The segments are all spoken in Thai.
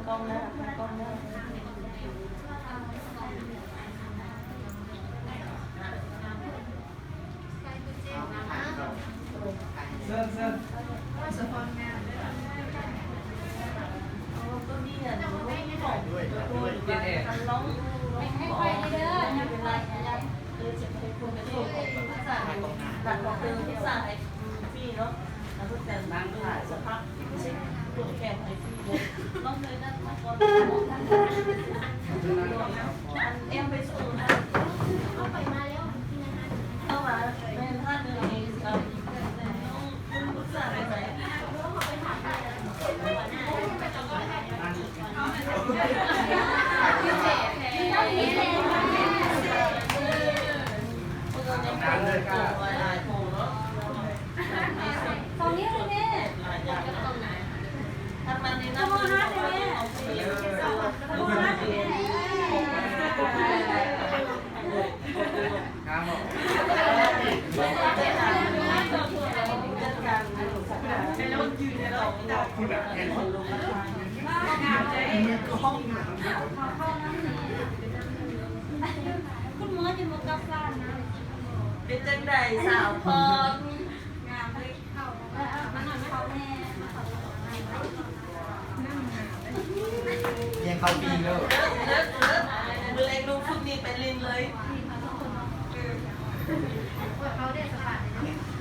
กล้องนะทางกล้องนะเซิร์ฟก็มีอ่ะหนูไม่บอกด้วยมันร้องให้ไปเด้อไม่เป็นไรจะไปคุยกันที่สายหลักของเติมที่สายพี่เนาะแล้วก็แต่นั่งถ่ายสักพักเช็คตัวแขนไอ้พี่เลยน้องเลยนั่งมาก่อนอันเอ็มไปสูงนะเอาไปมาแล้วเอามาแม่ท่านเลยเอาต้องพูดสายไปนานเลยก็ลายโผล่เนาะตรงนี้เลยแม่ทำมันในน้ำมันเลยแม่ครับผมคุณแบบแทนคนลงมามือกล้องคุณหมอจะมากับร้านนะเป็นจังไดสาวพรงามเลยเข้ามาหน่อยเขาแน่ยังเขาปีเลยเลิกมือเล็กดูฟุตนี้ไปลินเลย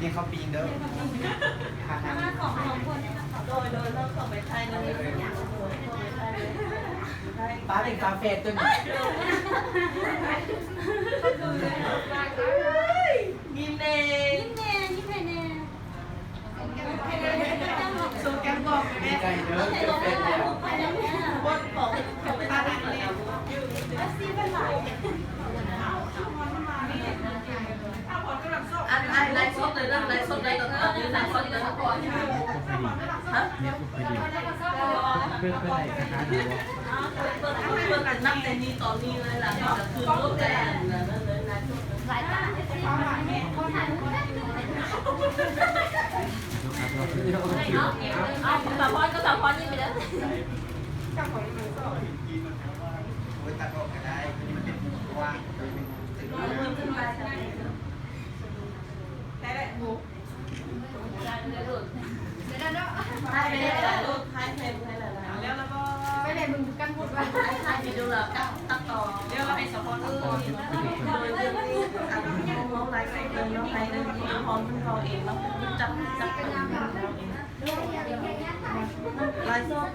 ยังเขาปีเด้อมาของคน โดยต้องส่งไปไทยนะป้าเป็นกาแฟตัวนี้ยิ้มเน่ ยิ้มแน่ยิ้มแน่ส่งแกมบอกแม่ ใจเด้อเกิดเป็นแล้ว บนของเขาเป็นตาดังเลยอันไลฟ์สดเลยเรื่องไลฟ์สดไลฟ์ต่อๆยืนไลฟ์สดเลยก่อนฮะเนี่ยพอดีเพื่อนอะไรกันนะดูว่าเปิดกันนั่งในนี้ตอนนี้เลยล่ะก็คือรถแดงนั่นเลยนะหลายตาเขาถ่ายรูปได้ด้วยเอาสาวพรก็สาวพรยิ้มไปแล้วโอ้ยตัดออกก็ได้มันเป็นว่างได้แหละหมูถ่ายไปเลยถ่ายไปเลยรูปถ่ายเพลงถ่ายอะไรแล้วก็ไปเลยมึงกันพูดว่าถ่ายไปดูแล้วตัดต่อเดี๋ยวเราให้สปอนเซอร์โดยเรื่องนี้น้องไลฟ์เองน้องไลฟ์เองพร้อมทั้งเราเองแล้วจับกันเองไลฟ์สด